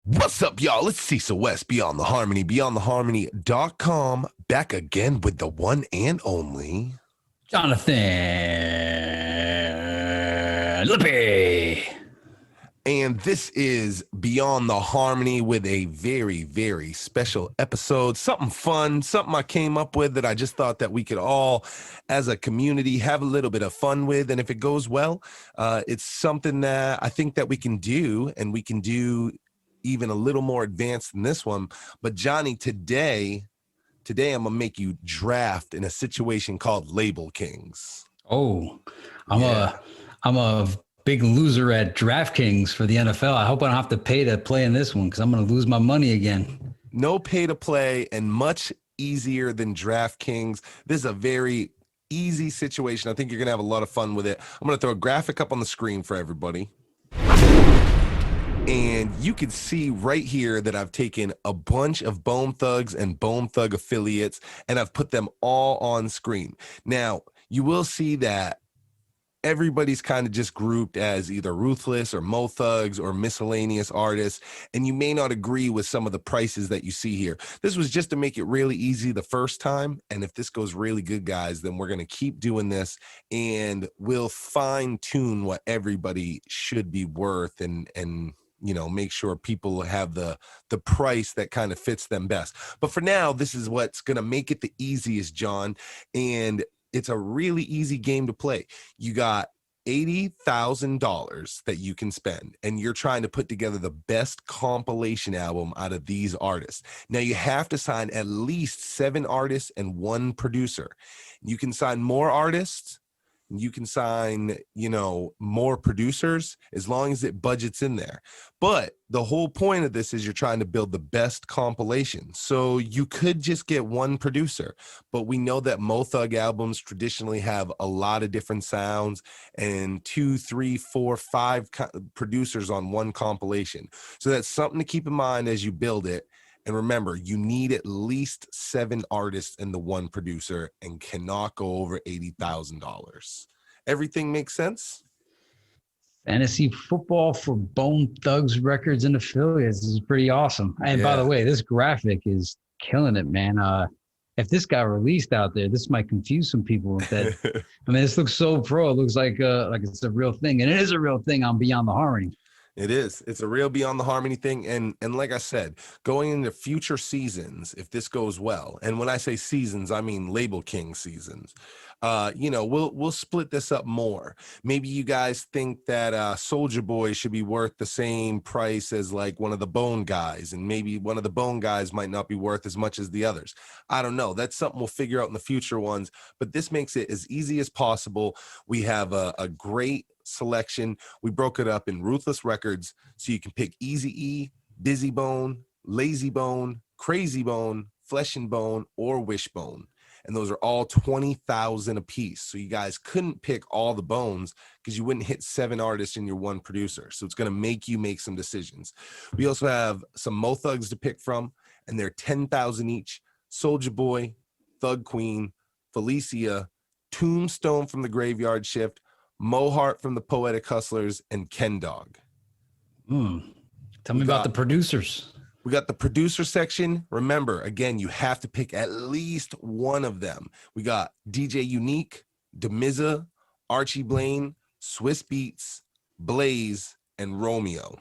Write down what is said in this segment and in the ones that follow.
What's up, y'all? It's Cecil West, Beyond the Harmony, beyondtheharmony.com, back again with the one and only Jonathan Lippy. And this is Beyond the Harmony with a very, very special episode. Something fun, something I came up with that I just thought that we could all, as a community, have a little bit of fun with. And if it goes well, it's something that I think that we can do, and we can do even a little more advanced than this one. But Johnny, today I'm gonna make you draft in a situation called Label Kingz. Oh, I'm a big loser at DraftKings for the NFL. I hope I don't have to pay to play in this one because I'm going to lose my money again. No pay to play and much easier than DraftKings. This is a very easy situation. I think you're going to have a lot of fun with it. I'm going to throw a graphic up on the screen for everybody. And you can see right here that I've taken a bunch of Bone Thugs and Bone Thug affiliates, and I've put them all on screen. Now, you will see that everybody's kind of just grouped as either Ruthless or Mo Thugs or miscellaneous artists, and you may not agree with some of the prices that you see here. This was just to make it really easy the first time, and if this goes really good, guys, then we're going to keep doing this, and we'll fine-tune what everybody should be worth and you know, make sure people have the price that kind of fits them best. But for now, this is what's going to make it the easiest, John, and it's a really easy game to play. You got $80,000 that you can spend, and you're trying to put together the best compilation album out of these artists. Now, you have to sign at least 7 artists and 1 producer. You can sign more artists. You can sign, you know, more producers as long as it budgets in there. But the whole point of this is you're trying to build the best compilation. So you could just get 1 producer, but we know that Mo Thug albums traditionally have a lot of different sounds and 2, 3, 4, 5 producers on 1 compilation. So that's something to keep in mind as you build it. And remember, you need at least 7 artists and the 1 producer and cannot go over $80,000. Everything makes sense? Fantasy football for Bone Thugs records and affiliates. This is pretty awesome. And by the way, this graphic is killing it, man. If this got released out there, this might confuse some people with that. I mean, this looks so pro. It looks like it's a real thing. And it is a real thing on Beyond the Harmony. It is. It's a real Beyond the Harmony thing. And like I said, going into future seasons, if this goes well, and when I say seasons, I mean Label Kingz seasons, you know, we'll split this up more. Maybe you guys think that Soulja Boy should be worth the same price as like one of the Bone guys, and maybe one of the Bone guys might not be worth as much as the others. I don't know. That's something we'll figure out in the future ones, but this makes it as easy as possible. We have a great selection. We broke it up in Ruthless Records, so you can pick Eazy-E, Busy Bone, Lazy Bone, Crazy Bone, Flesh and Bone, or Wishbone. And those are all 20,000 a piece. So you guys couldn't pick all the bones because you wouldn't hit 7 artists in your 1 producer. So it's going to make you make some decisions. We also have some Mo Thugs to pick from, and they're 10,000 each. Soulja Boy, Thug Queen, Felicia, Tombstone from the Graveyard Shift, Mohart from the Poetic Hustlers, and Ken Dog. Tell me about the producers. We got the producer section. Remember, again, you have to pick at least 1 of them. We got DJ Unique, Demiza, Archie Blaine, Swiss Beats, Blaze, and Romeo.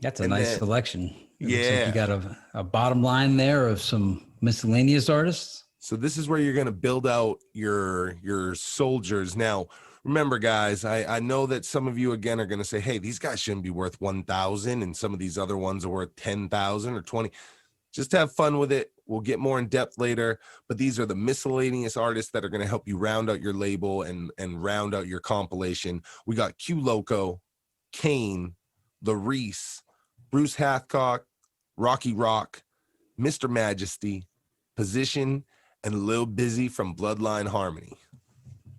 That's a nice selection. Looks like you got a bottom line there of some miscellaneous artists. So this is where you're going to build out your soldiers. Now, remember, guys, I know that some of you, again, are going to say, hey, these guys shouldn't be worth 1,000, and some of these other ones are worth 10,000 or 20. Just have fun with it. We'll get more in depth later, but these are the miscellaneous artists that are going to help you round out your label and round out your compilation. We got Q Loco, Kane, The Reese, Bruce Hathcock, Rocky Rock, Mr. Majesty, Position, and Lil Busy from Bloodline Harmony.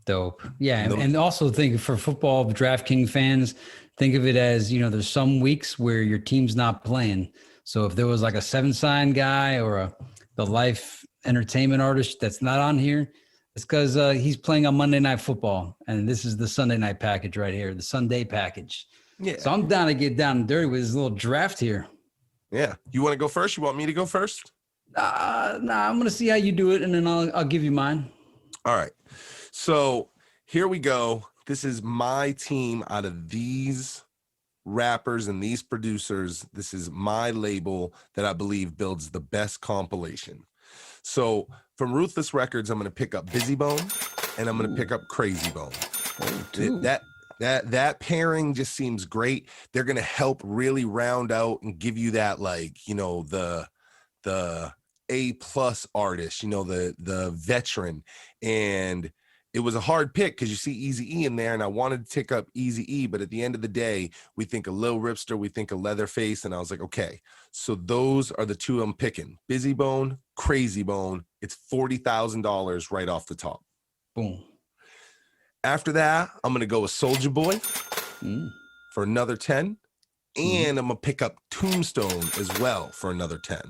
Dope. Yeah. And also think for football DraftKings fans, think of it as, you know, there's some weeks where your team's not playing. So if there was like a 7-sign guy or the life entertainment artist that's not on here, it's because he's playing on Monday Night Football. And this is the Sunday night package right here, the Sunday package. Yeah. So I'm down to get down and dirty with this little draft here. Yeah. You want to go first? You want me to go first? Nah, I'm gonna see how you do it, and then I'll give you mine. All right. So here we go. This is my team out of these rappers and these producers. This is my label that I believe builds the best compilation. So from Ruthless Records, I'm going to pick up Busy Bone and I'm going to pick up Crazy Bone. That pairing just seems great. They're going to help really round out and give you that, like, you know, the A+ artist, you know, the veteran. And it was a hard pick because you see Eazy-E in there, and I wanted to take up Eazy-E, but at the end of the day, we think of Lil Ripster, we think of Leatherface, and I was like, okay, so those are the two I'm picking. Busy Bone, Crazy Bone. It's $40,000 right off the top. Boom. After that, I'm gonna go with Soulja Boy for another 10, and I'm gonna pick up Tombstone as well for another 10.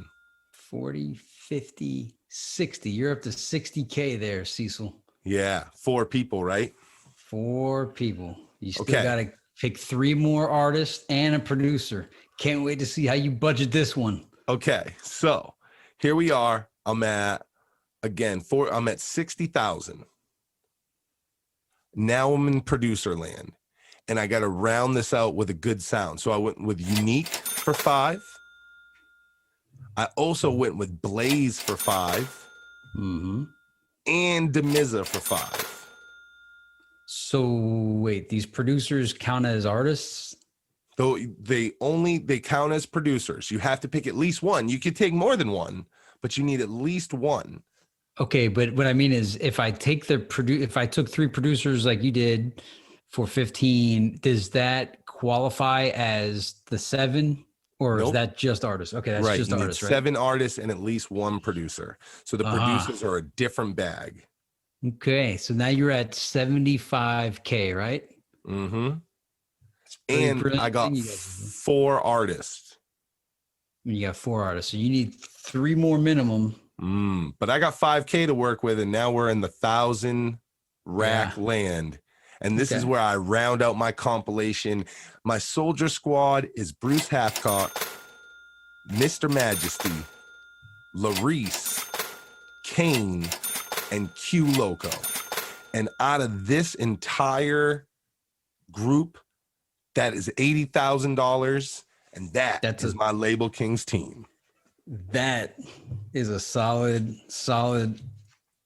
40, 50, 60. You're up to 60K there, Cecil. Yeah, 4 people, right? 4 people. You still got to pick 3 more artists and a producer. Can't wait to see how you budget this one. Okay, so here we are. I'm at 60,000. Now I'm in producer land, and I got to round this out with a good sound. So I went with Unique for 5. I also went with Blaze for 5. And Demiza for 5. So wait, these producers count as artists? Though they count as producers. You have to pick at least one. You could take more than one, but you need at least one. Okay, but what I mean is, if I take if I took 3 producers like you did for 15, does that qualify as the 7? Or is that just artists? Okay, that's right. just You artists, need right? 7 artists and at least 1 producer. So the producers are a different bag. Okay, so now you're at 75K, right? And I got 4 artists. You got 4 artists, so you need 3 more minimum. But I got 5K to work with, and now we're in the 1,000 rack land. And this is where I round out my compilation. My Soldier Squad is Bruce Hathcock, Mr. Majesty, Larice, Kane, and Q Loco. And out of this entire group, that is $80,000, and that is my Label Kingz team. That is a solid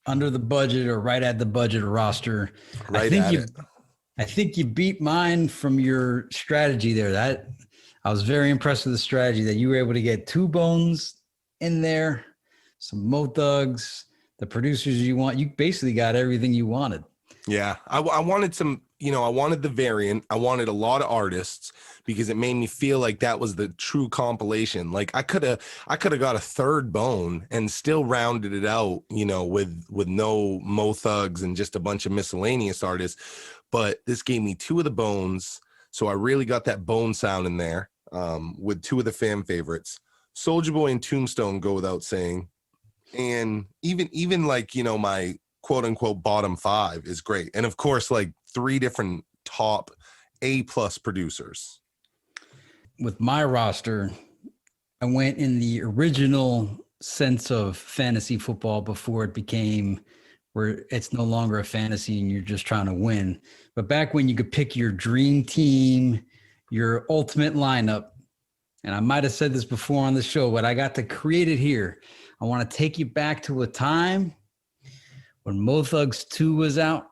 under the budget or right at the budget roster. I think you beat mine from your strategy there. I was very impressed with the strategy that you were able to get 2 Bones in there, some Mo Thugs, the producers you want. You basically got everything you wanted. Yeah, I wanted some, I wanted the variant. I wanted a lot of artists because it made me feel like that was the true compilation. Like I could have got a 3rd Bone and still rounded it out, with no Mo Thugs and just a bunch of miscellaneous artists. But this gave me 2 of the Bones, so I really got that Bone sound in there, with 2 of the fan favorites. Soulja Boy and Tombstone go without saying, and even like my quote unquote bottom 5 is great. And of course, like 3 different top A+ producers. With my roster, I went in the original sense of fantasy football before it became where it's no longer a fantasy and you're just trying to win. But back when you could pick your dream team, your ultimate lineup, and I might have said this before on the show, but I got to create it here. I want to take you back to a time when Mo Thugs 2 was out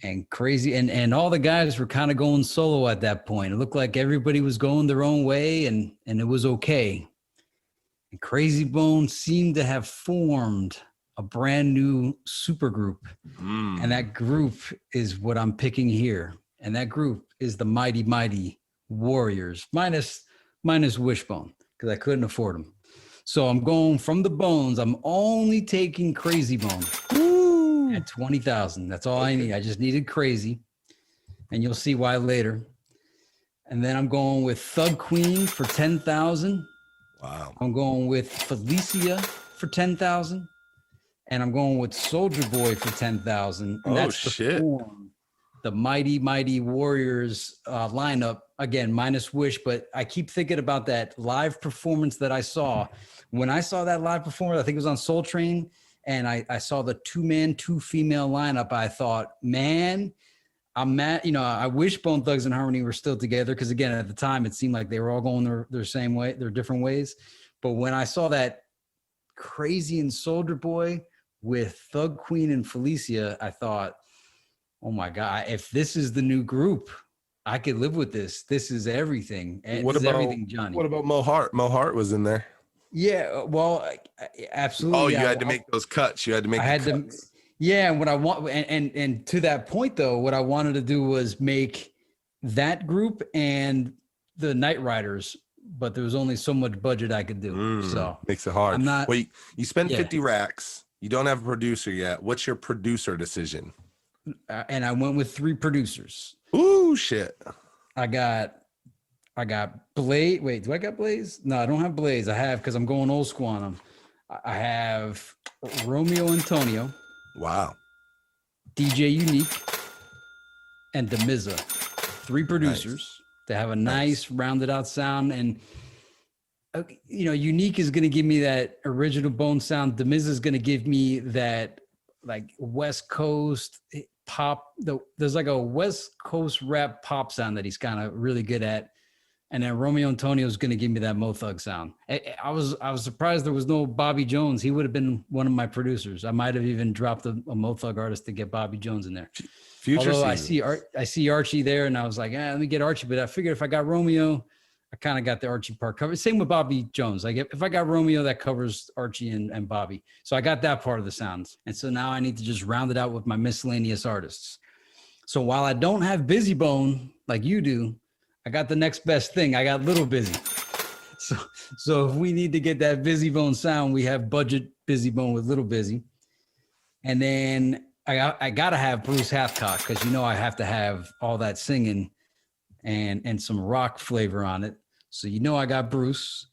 and crazy, and all the guys were kind of going solo at that point. It looked like everybody was going their own way, and it was okay. And Crazy Bone seemed to have formed a brand new super group. And that group is what I'm picking here. And that group is the Mighty Mighty Warriors, minus Wishbone, because I couldn't afford them. So I'm going from the Bones. I'm only taking Crazy Bone at 20,000. That's all I need. I just needed Crazy, and you'll see why later. And then I'm going with Thug Queen for 10,000. Wow. I'm going with Felicia for 10,000, and I'm going with Soulja Boy for 10,000. And that's the Mighty Mighty Warriors lineup. again, minus Wish, but I keep thinking about that live performance that I saw. When I saw that live performance, I think it was on Soul Train, and I saw the 2-man, 2-female lineup. I thought, man, I'm mad. You know, I wish Bone Thugs and Harmony were still together because, again, at the time, it seemed like they were all going their same way, their different ways. But when I saw that Crazy and Soldier Boy with Thug Queen and Felicia, I thought, oh my God, if this is the new group, I could live with this. This is everything. What This is about everything, Johnny? What about Mo Hart? Mo Hart was in there. Yeah, well, absolutely. Oh, you had to make those cuts. You had to make. I had to. Yeah, and what I want, and to that point though, what I wanted to do was make that group and the Night Riders, but there was only so much budget I could do. So makes it hard. I'm not. Well, you spend 50 racks. You don't have a producer yet. What's your producer decision? And I went with 3 producers. Ooh, shit. I got Blaze. Wait, do I got Blaze? No, I don't have Blaze. I have, because I'm going old school on them. I have Romeo Antonio. Wow. DJ Unique and Demiza. 3 producers to have a nice rounded out sound. And you know, Unique is going to give me that original Bone sound. Demiza is going to give me that like West Coast pop. There's like a West Coast rap pop sound that he's kind of really good at. And then Romeo Antonio is going to give me that Mo Thug sound. I was surprised there was no Bobby Jones. He would have been one of my producers. I might have even dropped a Mo Thug artist to get Bobby Jones in there. Although I see Archie there, and I was like, let me get Archie. But I figured if I got Romeo, I kind of got the Archie part covered. Same with Bobby Jones. Like if I got Romeo, that covers Archie and Bobby. So I got that part of the sounds. And so now I need to just round it out with my miscellaneous artists. So while I don't have Busy Bone like you do, I got the next best thing. I got Little Busy. So if we need to get that Busy Bone sound, we have budget Busy Bone with Little Busy. And then I got to have Bruce Hathcock, because, you know, I have to have all that singing and some rock flavor on it. So, you know, I got Bruce.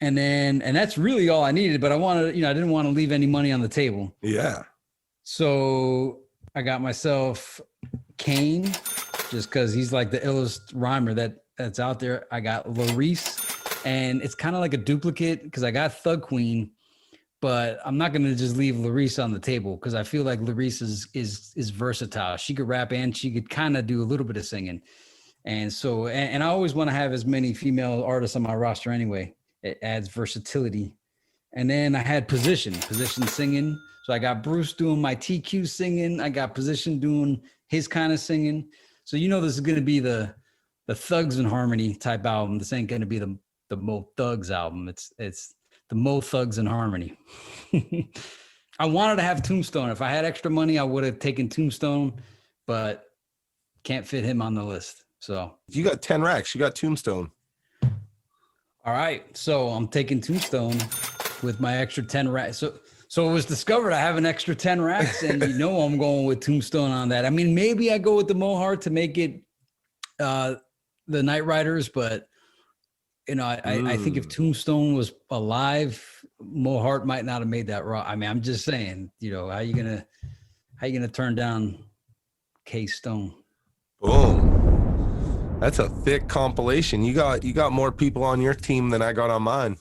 And that's really all I needed. But I wanted, you know, I didn't want to leave any money on the table. Yeah. So I got myself Kane, just because he's like the illest rhymer that's out there. I got Larice, and it's kind of like a duplicate because I got Thug Queen, but I'm not going to just leave Larice on the table because I feel like Larice is versatile. She could rap and she could kind of do a little bit of singing. And so, and I always want to have as many female artists on my roster anyway. It adds versatility. And then I had Position singing. So I got Bruce doing my TQ singing. I got Position doing his kind of singing. So, you know, this is going to be the Thugs and Harmony type album. This ain't going to be the Mo Thugs album. It's the Mo Thugs and Harmony. I wanted to have Tombstone. If I had extra money, I would have taken Tombstone, but can't fit him on the list. So you got 10 racks. You got Tombstone. All right. So I'm taking Tombstone with my extra 10 racks. So it was discovered I have an extra 10 racks, and you know I'm going with Tombstone on that. I mean, maybe I go with the Mohart to make it the Night Riders, but you know, I think if Tombstone was alive, Mohart might not have made that raw. I mean, I'm just saying, you know, how you gonna turn down K-Stone? Boom. That's a thick compilation. You got more people on your team than I got on mine.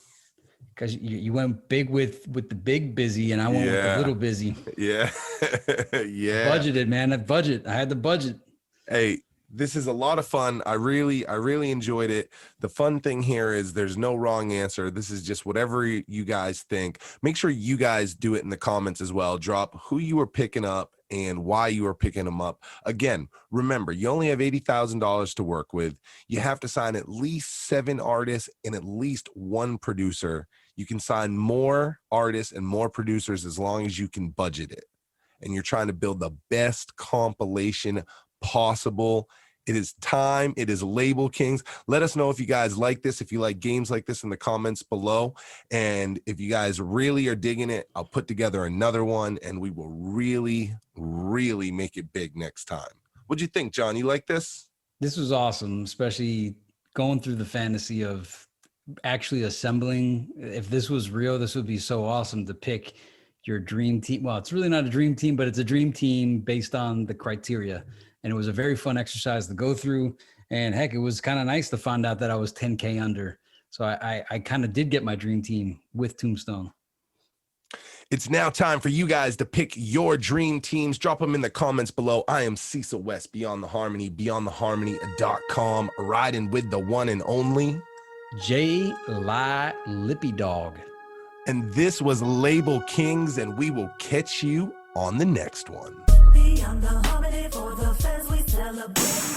Because you went big with the big Busy, and I went with the Little Busy. Yeah. Yeah. Budgeted, man. That budget. I had the budget. Hey, this is a lot of fun. I really enjoyed it. The fun thing here is there's no wrong answer. This is just whatever you guys think. Make sure you guys do it in the comments as well. Drop who you were picking up and why you were picking them up. Again, remember, you only have $80,000 to work with. You have to sign at least 7 artists and at least 1 producer. You can sign more artists and more producers as long as you can budget it. And you're trying to build the best compilation possible. It is time. It is Label Kingz. Let us know if you guys like this, if you like games like this in the comments below. And if you guys really are digging it, I'll put together another one and we will really make it big next time. What'd you think, John? You like this? This was awesome, especially going through the fantasy of actually assembling. If this was real, this would be so awesome to pick your dream team. Well, it's really not a dream team, but it's a dream team based on the criteria. And it was a very fun exercise to go through. And heck, it was kind of nice to find out that I was 10K under. So I kind of did get my dream team with Tombstone. It's now time for you guys to pick your dream teams. Drop them in the comments below. I am Cecil West, Beyond the Harmony, beyondtheharmony.com, riding with the one and only J. Lippy Dog. And this was Label Kingz, and we will catch you on the next one. Beyond the harmony for the fans we celebrate.